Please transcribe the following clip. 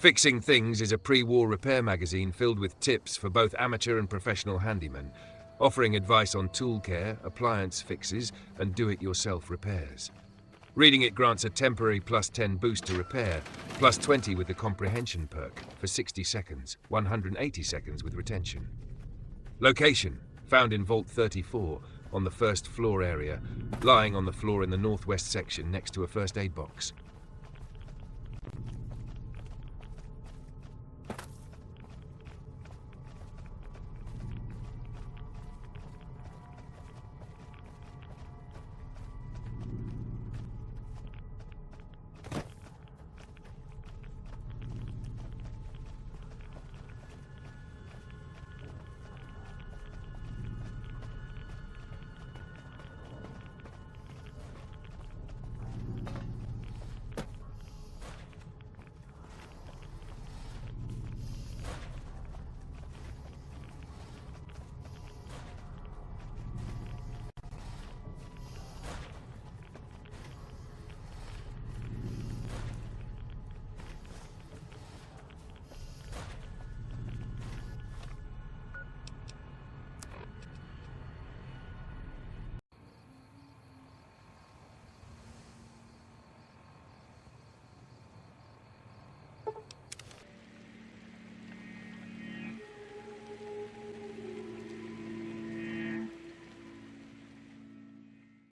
Fixing Things is a pre-war repair magazine filled with tips for both amateur and professional handymen, offering advice on tool care, appliance fixes, and do-it-yourself repairs. Reading it grants a temporary +10 boost to repair, +20 with the comprehension perk for 60 seconds, 180 seconds with retention. Location: found in Vault 34 on the first floor area, lying on the floor in the northwest section next to a first aid box.